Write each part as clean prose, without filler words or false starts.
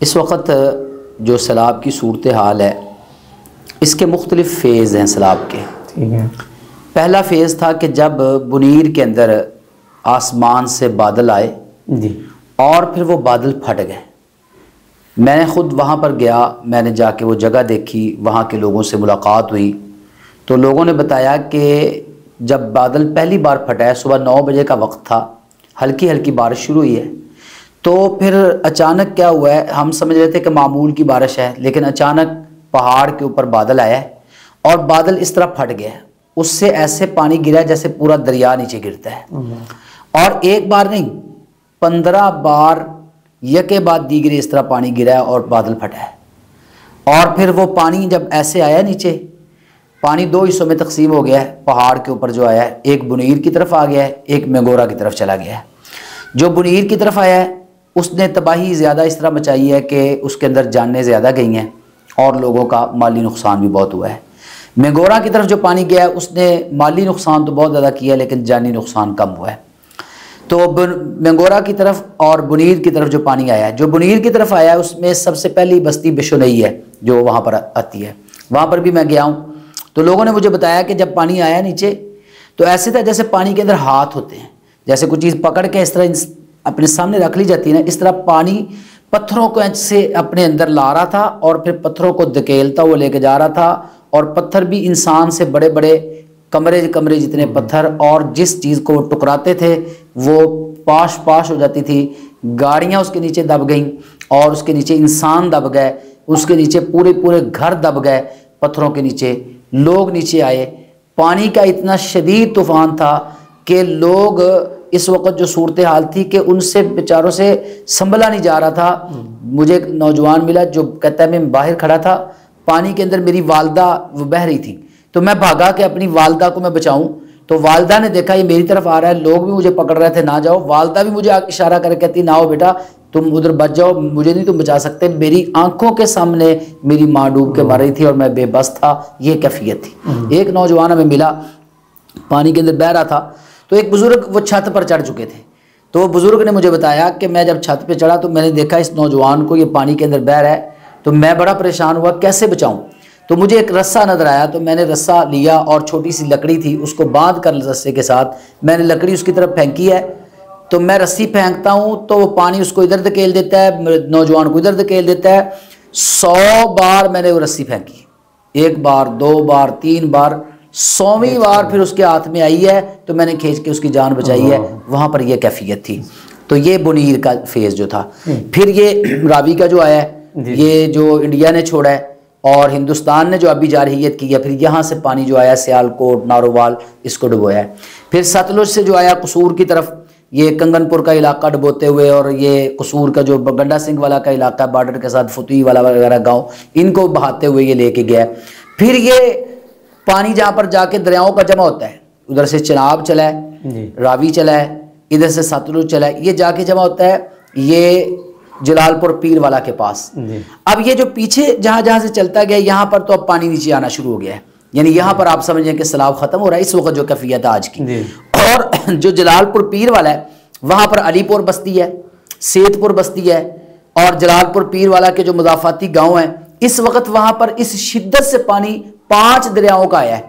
اس وقت جو سیلاب کی صورتحال ہے اس کے مختلف فیز ہیں سیلاب کے. ٹھیک ہے. پہلا فیز تھا کہ جب بنیر کے اندر آسمان سے بادل آئے جی اور پھر وہ بادل پھٹ گئے. میں نے خود وہاں پر گیا، میں نے جا کے وہ جگہ دیکھی، وہاں کے لوگوں سے ملاقات ہوئی تو لوگوں نے بتایا کہ جب بادل پہلی بار پھٹا ہے، صبح 9 بجے کا وقت تھا، ہلکی ہلکی بارش شروع ہوئی ہے، تو پھر اچانک کیا ہوا ہے، ہم سمجھ رہے تھے کہ معمول کی بارش ہے، لیکن اچانک پہاڑ کے اوپر بادل آیا ہے اور بادل اس طرح پھٹ گیا ہے، اس سے ایسے پانی گرا جیسے پورا دریا نیچے گرتا ہے. اور ایک بار نہیں 15 بار یکے بعد دیگرے اس طرح پانی گرا ہے اور بادل پھٹا ہے. اور پھر وہ پانی جب ایسے آیا نیچے، پانی 2 حصوں میں تقسیم ہو گیا ہے. پہاڑ کے اوپر جو آیا ہے ایک بنیر کی طرف آ گیا ہے، ایک مینگورہ کی طرف چلا گیا ہے. جو بنیر کی طرف آیا ہے اس نے تباہی زیادہ اس طرح مچائی ہے کہ اس کے اندر جانیں زیادہ گئی ہیں اور لوگوں کا مالی نقصان بھی بہت ہوا ہے. مینگورہ کی طرف جو پانی گیا ہے اس نے مالی نقصان تو بہت زیادہ کیا ہے لیکن جانی نقصان کم ہوا ہے. تو مینگورہ کی طرف اور بنیر کی طرف جو پانی آیا ہے، جو بنیر کی طرف آیا ہے اس میں سب سے پہلی بستی بشنئی ہے جو وہاں پر آتی ہے. وہاں پر بھی میں گیا ہوں تو لوگوں نے مجھے بتایا کہ جب پانی آیا نیچے تو ایسے تھا جیسے پانی کے اندر ہاتھ ہوتے ہیں، جیسے کوئی چیز پکڑ کے اس طرح اپنے سامنے رکھ لی جاتی ہے نا، اس طرح پانی پتھروں کو سے اپنے اندر لا رہا تھا اور پھر پتھروں کو دھکیلتا ہوا لے کے جا رہا تھا. اور پتھر بھی انسان سے بڑے بڑے کمرے جتنے پتھر، اور جس چیز کو وہ ٹکراتے تھے وہ پاش ہو جاتی تھی. گاڑیاں اس کے نیچے دب گئیں اور اس کے نیچے انسان دب گئے، اس کے نیچے پورے گھر دب گئے پتھروں کے نیچے. لوگ نیچے آئے، پانی کا اتنا شدید طوفان تھا کہ لوگ اس وقت جو صورتحال تھی کہ ان سے بیچاروں سے سنبھلا نہیں جا رہا تھا. مجھے ایک نوجوان ملا جو کہتا ہے میں باہر کھڑا تھا، پانی کے اندر میری والدہ وہ بہہ رہی تھی تو میں بھاگا کہ اپنی والدہ کو میں بچاؤں. تو والدہ نے دیکھا یہ میری طرف آ رہا ہے، لوگ بھی مجھے پکڑ رہے تھے نہ جاؤ، والدہ بھی مجھے اشارہ کر کہتی نہ ہو بیٹا تم ادھر بچ جاؤ، مجھے نہیں تم بچا سکتے. میری آنکھوں کے سامنے میری ماں ڈوب کے مر رہی تھی اور میں بے بس تھا. یہ کیفیت تھی. ایک نوجوان ہمیں ملا پانی کے اندر بہہ رہا تھا تو ایک بزرگ وہ چھت پر چڑھ چکے تھے. تو وہ بزرگ نے مجھے بتایا کہ میں جب چھت پہ چڑھا تو میں نے دیکھا اس نوجوان کو یہ پانی کے اندر بہہ رہا ہے تو میں بڑا پریشان ہوا کیسے بچاؤں. تو مجھے ایک رسہ نظر آیا تو میں نے رسہ لیا اور چھوٹی سی لکڑی تھی اس کو باندھ کر رسے کے ساتھ میں نے لکڑی اس کی طرف پھینکی ہے. تو میں رسی پھینکتا ہوں تو وہ پانی اس کو ادھر دھکیل دیتا ہے، نوجوان کو ادھر دھکیل دیتا ہے. 100 بار میں نے وہ رسی پھینکی، 1 بار 2 بار 3 بار، 100ویں بار پھر اس کے ہاتھ میں آئی ہے تو میں نے کھینچ کے اس کی جان بچائی ہے. وہاں پر یہ کیفیت تھی. تو یہ بنیر کا فیز جو تھا. پھر یہ راوی کا جو آیا ہے، یہ جو انڈیا نے چھوڑا ہے اور ہندوستان نے جو ابھی جارحیت کی ہے، پھر یہاں سے پانی جو آیا سیالکوٹ نارووال اس کو ڈبویا ہے. پھر ستلج سے جو آیا قصور کی طرف، یہ کنگن پور کا علاقہ ڈبوتے ہوئے، اور یہ قصور کا جو گنڈا سنگھ والا کا علاقہ بارڈر کے ساتھ فتوی والا وغیرہ گاؤں، ان کو بہاتے ہوئے یہ لے کے گیا. پھر یہ پانی جہاں پر جا کے دریاؤں کا جمع ہوتا ہے، ادھر سے چناب چلا ہے، راوی چلا ہے، ادھر سے ستلج چلا ہے، یہ جا کے جمع ہوتا ہے یہ جلال پور پیر والا کے پاس. اب یہ جو پیچھے جہاں سے چلتا گیا یہاں پر تو اب پانی نیچے آنا شروع ہو گیا ہے، یعنی یہاں پر آپ سمجھیں کہ سیلاب ختم ہو رہا ہے اس وقت جو کیفیت ہے آج کی. اور جو جلال پور پیر والا ہے وہاں پر علی پور بستی ہے، سیت پور بستی ہے، اور جلال پور پیر والا کے جو مضافاتی گاؤں ہیں اس وقت وہاں پر اس شدت سے پانی 5 دریاؤں کا آیا ہے.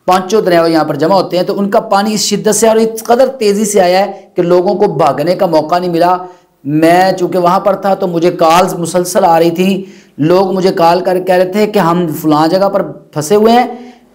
5 دریاؤں یہاں پر جمع ہوتے ہیں تو ان کا پانی اس شدت سے اور اس قدر تیزی سے آیا ہے کہ لوگوں کو بھاگنے کا موقع نہیں ملا. میں چونکہ وہاں پر تھا تو مجھے کالز مسلسل آ رہی تھی، لوگ مجھے کال کر کہہ رہے تھے کہ ہم فلاں جگہ پر پھنسے ہوئے ہیں،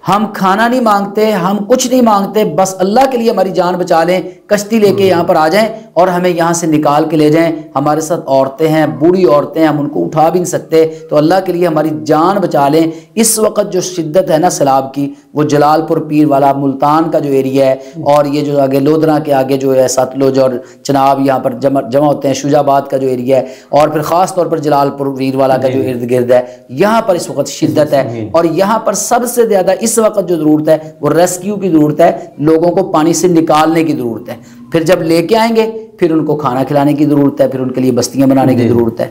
ہم کھانا نہیں مانگتے، ہم کچھ نہیں مانگتے، بس اللہ کے لیے ہماری جان بچا لیں، کشتی لے کے یہاں پر آ جائیں اور ہمیں یہاں سے نکال کے لے جائیں. ہمارے ساتھ عورتیں ہیں، بوڑھی عورتیں ہیں، ہم ان کو اٹھا بھی نہیں سکتے، تو اللہ کے لیے ہماری جان بچا لیں. اس وقت جو شدت ہے نا سیلاب کی، وہ جلال پور پیر والا ملتان کا جو ایریا ہے اور یہ جو آگے لودھرا کے آگے جو ہے ستلج اور چناب یہاں پر جمع ہوتے ہیں، شجاع آباد کا جو ایریا ہے، اور پھر خاص طور پر جلال پور پیر والا کا جو ارد گرد ہے، یہاں پر اس وقت شدت ہے. اور یہاں پر سب سے زیادہ اس وقت جو ضرورت ہے وہ ریسکیو کی ضرورت ہے، لوگوں کو پانی سے نکالنے کی ضرورت ہے. پھر جب لے کے آئیں گے پھر ان کو کھانا کھلانے کی ضرورت ہے، پھر ان کے لیے بستیاں بنانے کی ضرورت ہے.